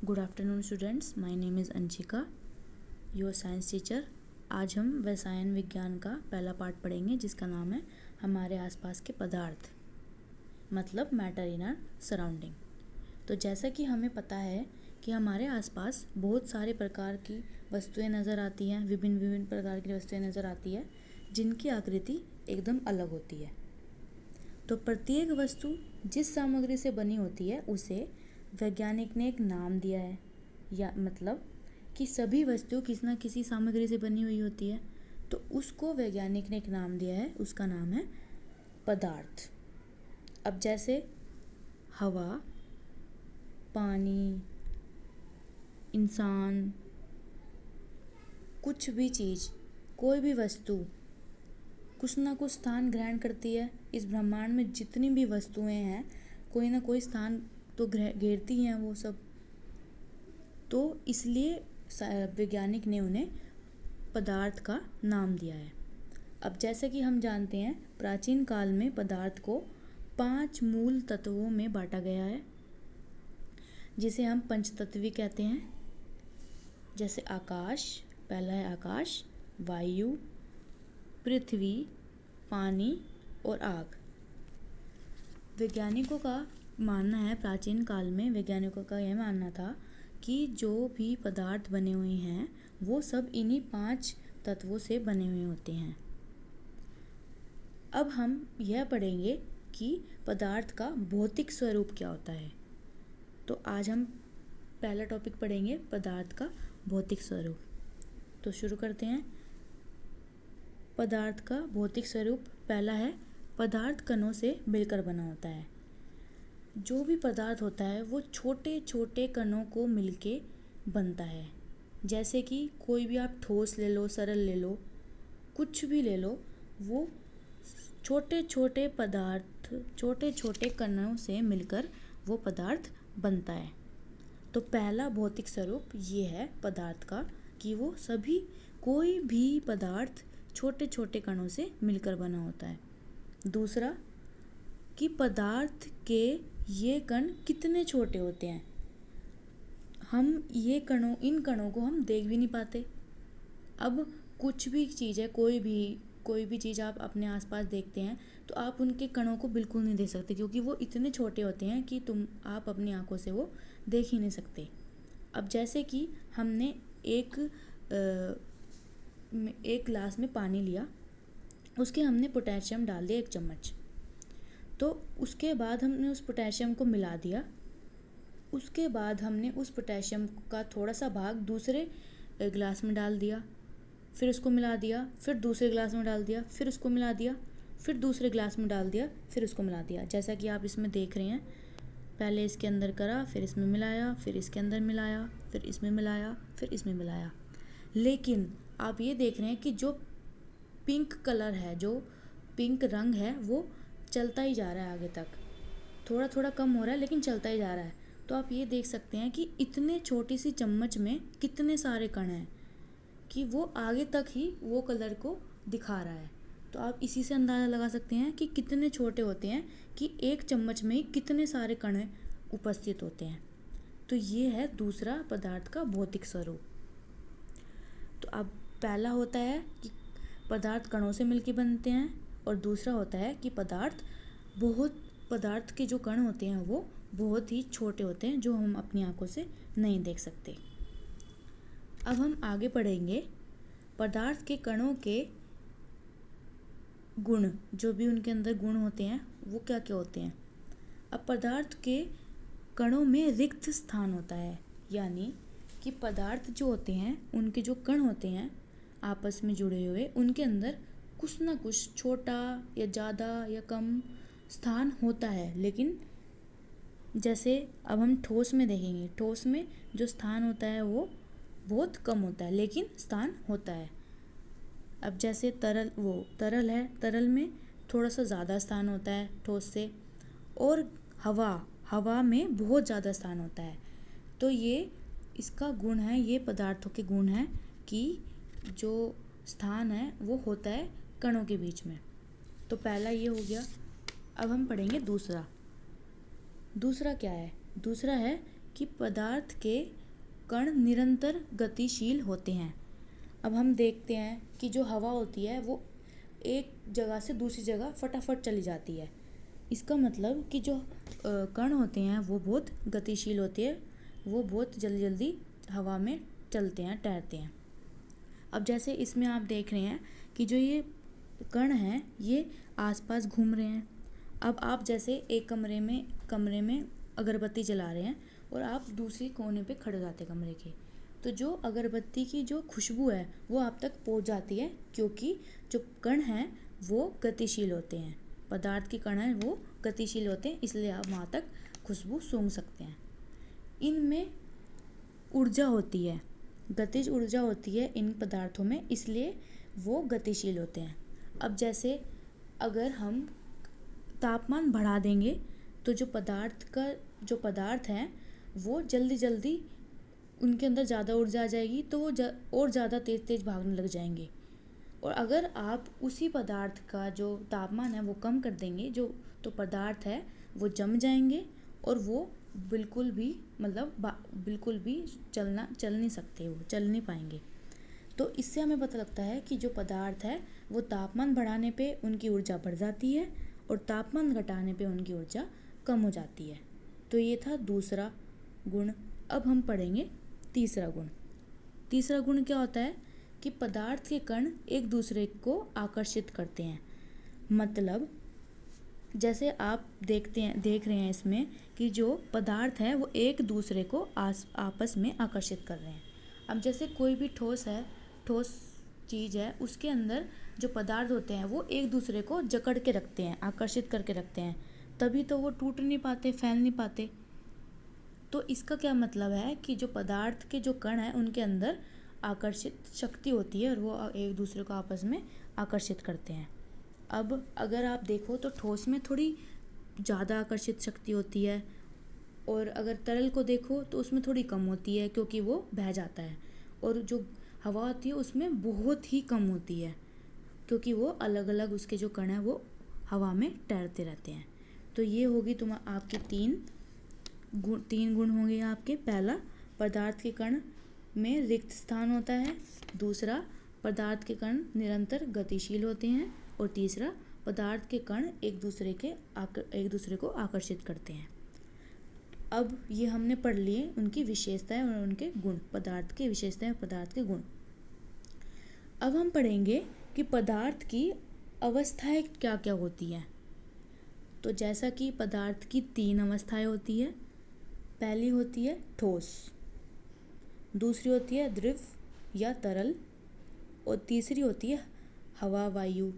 Good afternoon students, my name is Anshika, your science teacher. आज हम रसायन विज्ञान का पहला पार्ट पढ़ेंगे जिसका नाम है हमारे आसपास के पदार्थ, मतलब मैटर इन आवर सराउंडिंग। तो जैसा कि हमें पता है कि हमारे आसपास बहुत सारे प्रकार की वस्तुएं नज़र आती हैं, विभिन्न विभिन्न प्रकार की वस्तुएं नज़र आती है जिनकी आकृति एकदम अलग होती है। तो प्रत्येक वस्तु जिस सामग्री से बनी होती है उसे वैज्ञानिक ने एक नाम दिया है, या मतलब कि सभी वस्तु किसी न किसी सामग्री से बनी हुई होती है, तो उसको वैज्ञानिक ने एक नाम दिया है, उसका नाम है पदार्थ। अब जैसे हवा, पानी, इंसान, कुछ भी चीज़, कोई भी वस्तु कुछ ना कुछ स्थान ग्रहण करती है। इस ब्रह्मांड में जितनी भी वस्तुएं हैं कोई ना कोई स्थान तो घेरती हैं वो सब। तो इसलिए वैज्ञानिक ने उन्हें पदार्थ का नाम दिया है। अब जैसे कि हम जानते हैं प्राचीन काल में पदार्थ को 5 मूल तत्वों में बांटा गया है, जिसे हम पंचतत्वी कहते हैं। जैसे आकाश, पहला है आकाश, वायु, पृथ्वी, पानी और आग। वैज्ञानिकों का मानना है, प्राचीन काल में वैज्ञानिकों का यह मानना था कि जो भी पदार्थ बने हुए हैं वो सब इन्हीं 5 तत्वों से बने हुए होते हैं। अब हम यह पढ़ेंगे कि पदार्थ का भौतिक स्वरूप क्या होता है। तो आज हम पहला टॉपिक पढ़ेंगे, पदार्थ का भौतिक स्वरूप। तो शुरू करते हैं। पदार्थ का भौतिक स्वरूप पहला है, पदार्थ कणों से मिलकर बना होता है। जो भी पदार्थ होता है वो छोटे छोटे कणों को मिलके बनता है। जैसे कि कोई भी आप ठोस ले लो, सरल ले लो, कुछ भी ले लो, वो छोटे छोटे पदार्थ, छोटे छोटे कणों से मिलकर वो पदार्थ बनता है। तो पहला भौतिक स्वरूप ये है पदार्थ का कि वो सभी, कोई भी पदार्थ छोटे छोटे कणों से मिलकर बना होता है। दूसरा कि पदार्थ के ये कण कितने छोटे होते हैं, हम इन कणों को हम देख भी नहीं पाते। अब कुछ भी चीज़ है, कोई भी चीज़ आप अपने आसपास देखते हैं तो आप उनके कणों को बिल्कुल नहीं देख सकते, क्योंकि वो इतने छोटे होते हैं कि आप अपनी आंखों से वो देख ही नहीं सकते। अब जैसे कि हमने एक गिलास में पानी लिया, उसके हमने पोटेशियम डाल दिया 1 चम्मच, तो उसके बाद हमने उस पोटेशियम को मिला दिया। उसके बाद हमने उस पोटेशियम का थोड़ा सा भाग दूसरे गिलास में डाल दिया, फिर उसको मिला दिया, फिर दूसरे गिलास में डाल दिया, फिर उसको मिला दिया, फिर दूसरे गिलास में डाल दिया, फिर उसको मिला दिया। जैसा कि आप इसमें देख रहे हैं, पहले इसके अंदर करा, फिर इसमें मिलाया, फिर इसके अंदर मिलाया, फिर इसमें मिलाया, फिर इसमें मिलाया। लेकिन आप ये देख रहे हैं कि जो पिंक कलर है, जो पिंक रंग है, वो चलता ही जा रहा है आगे तक। थोड़ा थोड़ा कम हो रहा है लेकिन चलता ही जा रहा है। तो आप ये देख सकते हैं कि इतने छोटी सी चम्मच में कितने सारे कण हैं कि वो आगे तक ही वो कलर को दिखा रहा है। तो आप इसी से अंदाज़ा लगा सकते हैं कि कितने छोटे होते हैं कि 1 चम्मच में कितने सारे कण उपस्थित होते हैं। तो ये है दूसरा पदार्थ का भौतिक स्वरूप। तो अब पहला होता है कि पदार्थ कणों से मिलकर बनते हैं, और दूसरा होता है कि पदार्थ के जो कण होते हैं वो बहुत ही छोटे होते हैं, जो हम अपनी आंखों से नहीं देख सकते। अब हम आगे पढ़ेंगे पदार्थ के कणों के गुण, जो भी उनके अंदर गुण होते हैं वो क्या क्या होते हैं। अब पदार्थ के कणों में रिक्त स्थान होता है, यानी कि पदार्थ जो होते हैं, उनके जो कण होते हैं आपस में जुड़े हुए, उनके अंदर कुछ ना कुछ छोटा या ज़्यादा या कम स्थान होता है। लेकिन जैसे अब हम ठोस में देखेंगे, ठोस में जो स्थान होता है वो बहुत कम होता है, लेकिन स्थान होता है। अब जैसे तरल है, तरल में थोड़ा सा ज़्यादा स्थान होता है ठोस से, और हवा में बहुत ज़्यादा स्थान होता है। तो ये इसका गुण है, ये पदार्थों के गुण हैं कि जो स्थान है वो होता है कणों के बीच में। तो पहला ये हो गया। अब हम पढ़ेंगे दूसरा क्या है। दूसरा है कि पदार्थ के कण निरंतर गतिशील होते हैं। अब हम देखते हैं कि जो हवा होती है वो एक जगह से दूसरी जगह फटाफट चली जाती है। इसका मतलब कि जो कण होते हैं वो बहुत गतिशील होते हैं, वो बहुत जल्दी जल्दी हवा में चलते हैं, तैरते हैं। अब जैसे इसमें आप देख रहे हैं कि जो ये कण हैं ये आसपास घूम रहे हैं। अब आप जैसे एक कमरे में अगरबत्ती जला रहे हैं और आप दूसरी कोने पे खड़े हो जाते हैं कमरे के, तो जो अगरबत्ती की जो खुशबू है वो आप तक पहुंच जाती है, क्योंकि जो कण हैं वो गतिशील होते हैं। पदार्थ के कण हैं वो गतिशील होते हैं, इसलिए आप वहाँ तक खुशबू सूंघ सकते हैं। इनमें ऊर्जा होती है, गतिज ऊर्जा होती है इन पदार्थों में, इसलिए वो गतिशील होते हैं। अब जैसे अगर हम तापमान बढ़ा देंगे तो जो पदार्थ है वो जल्दी जल्दी उनके अंदर ज़्यादा ऊर्जा आ जाएगी, तो वो और ज़्यादा तेज़ तेज़ भागने लग जाएंगे। और अगर आप उसी पदार्थ का जो तापमान है वो कम कर देंगे, तो पदार्थ है वो जम जाएंगे और वो बिल्कुल भी चल नहीं सकते, वो चल नहीं पाएंगे। तो इससे हमें पता लगता है कि जो पदार्थ है वो तापमान बढ़ाने पे उनकी ऊर्जा बढ़ जाती है और तापमान घटाने पे उनकी ऊर्जा कम हो जाती है। तो ये था दूसरा गुण। अब हम पढ़ेंगे तीसरा गुण। तीसरा गुण क्या होता है कि पदार्थ के कण एक दूसरे को आकर्षित करते हैं। मतलब जैसे आप देख रहे हैं इसमें कि जो पदार्थ है वो एक दूसरे को आपस में आकर्षित कर रहे हैं। अब जैसे कोई भी ठोस चीज़ है, उसके अंदर जो पदार्थ होते हैं वो एक दूसरे को जकड़ के रखते हैं, आकर्षित करके रखते हैं, तभी तो वो टूट नहीं पाते, फैल नहीं पाते। तो इसका क्या मतलब है कि जो पदार्थ के जो कण हैं उनके अंदर आकर्षित शक्ति होती है और वो एक दूसरे को आपस में आकर्षित करते हैं। अब अगर आप देखो तो ठोस में थोड़ी ज़्यादा आकर्षित शक्ति होती है, और अगर तरल को देखो तो उसमें थोड़ी कम होती है, क्योंकि वो बह जाता है। और जो हवा होती है उसमें बहुत ही कम होती है, क्योंकि वो अलग अलग उसके जो कण हैं वो हवा में तैरते रहते हैं। तो ये होगी आपकी तीन गुण होंगे आपके। पहला, पदार्थ के कण में रिक्त स्थान होता है। दूसरा, पदार्थ के कण निरंतर गतिशील होते हैं। और तीसरा, पदार्थ के कण एक दूसरे को आकर्षित करते हैं। अब ये हमने पढ़ लिए उनकी विशेषताएं और उनके गुण, पदार्थ की विशेषताएं और पदार्थ के गुण। अब हम पढ़ेंगे कि पदार्थ की अवस्थाएं क्या क्या होती हैं। तो जैसा कि पदार्थ की 3 अवस्थाएं होती है। पहली होती है ठोस, दूसरी होती है द्रव या तरल, और तीसरी होती है हवा वायु,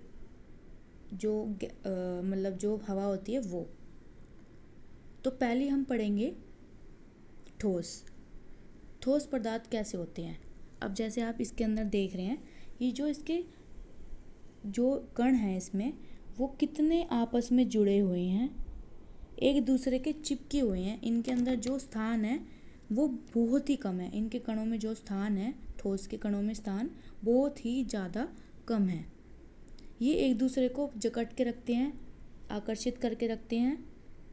जो हवा होती है वो। तो पहले हम पढ़ेंगे ठोस पदार्थ कैसे होते हैं। अब जैसे आप इसके अंदर देख रहे हैं कि जो इसके जो कण हैं इसमें वो कितने आपस में जुड़े हुए हैं, एक दूसरे के चिपके हुए हैं। इनके अंदर जो स्थान है वो बहुत ही कम है। इनके कणों में जो स्थान है, ठोस के कणों में स्थान बहुत ही ज़्यादा कम है। ये एक दूसरे को जकड़ के रखते हैं, आकर्षित करके रखते हैं,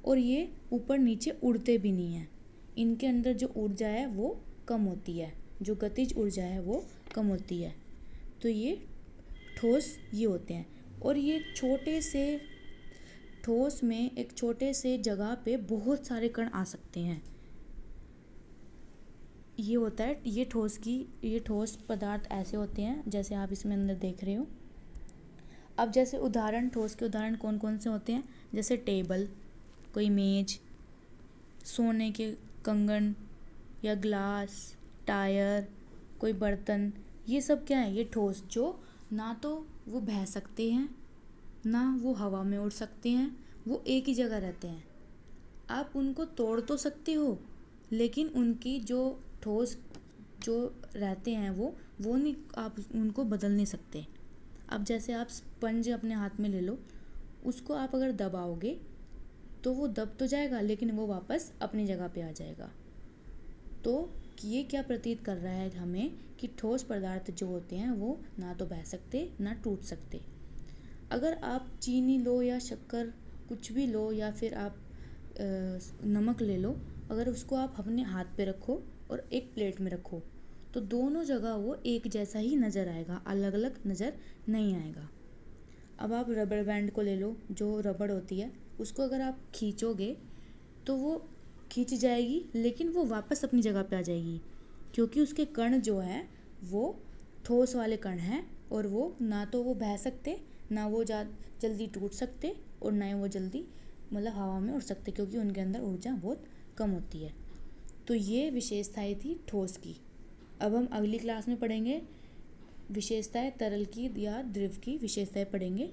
और ये ऊपर नीचे उड़ते भी नहीं हैं। इनके अंदर जो ऊर्जा है वो कम होती है, जो गतिज ऊर्जा है वो कम होती है। तो ये ठोस ये होते हैं। और ये ठोस में एक छोटे से जगह पे बहुत सारे कण आ सकते हैं। ये होता है ये ठोस पदार्थ ऐसे होते हैं जैसे आप इसमें अंदर देख रहे हो। अब जैसे ठोस के उदाहरण कौन कौन से होते हैं, जैसे टेबल, कोई मेज, सोने के कंगन या ग्लास, टायर, कोई बर्तन, ये सब क्या है, ये ठोस, जो ना तो वो बह सकते हैं ना वो हवा में उड़ सकते हैं, वो एक ही जगह रहते हैं। आप उनको तोड़ तो सकते हो, लेकिन उनकी जो ठोस जो रहते हैं वो नहीं, आप उनको बदल नहीं सकते। अब जैसे आप स्पंज अपने हाथ में ले लो, उसको आप अगर दबाओगे तो वो दब तो जाएगा, लेकिन वो वापस अपनी जगह पे आ जाएगा। तो ये क्या प्रतीत कर रहा है हमें कि ठोस पदार्थ जो होते हैं वो ना तो बह सकते ना टूट सकते। अगर आप चीनी लो या शक्कर कुछ भी लो, या फिर आप नमक ले लो अगर उसको आप अपने हाथ पे रखो और एक प्लेट में रखो तो दोनों जगह वो एक जैसा ही नज़र आएगा, अलग अलग नज़र नहीं आएगा। अब आप रबड़ बैंड को ले लो, जो रबड़ होती है उसको अगर आप खींचोगे तो वो खींच जाएगी, लेकिन वो वापस अपनी जगह पे आ जाएगी, क्योंकि उसके कण जो है वो ठोस वाले कण हैं और वो ना तो वो बह सकते, ना वो जल्दी टूट सकते और ना ही वो जल्दी मतलब हवा में उड़ सकते, क्योंकि उनके अंदर ऊर्जा बहुत कम होती है। तो ये विशेषताएं थी ठोस की। अब हम अगली क्लास में पढ़ेंगे विशेषताएं तरल की या द्रव की विशेषताएं पढ़ेंगे।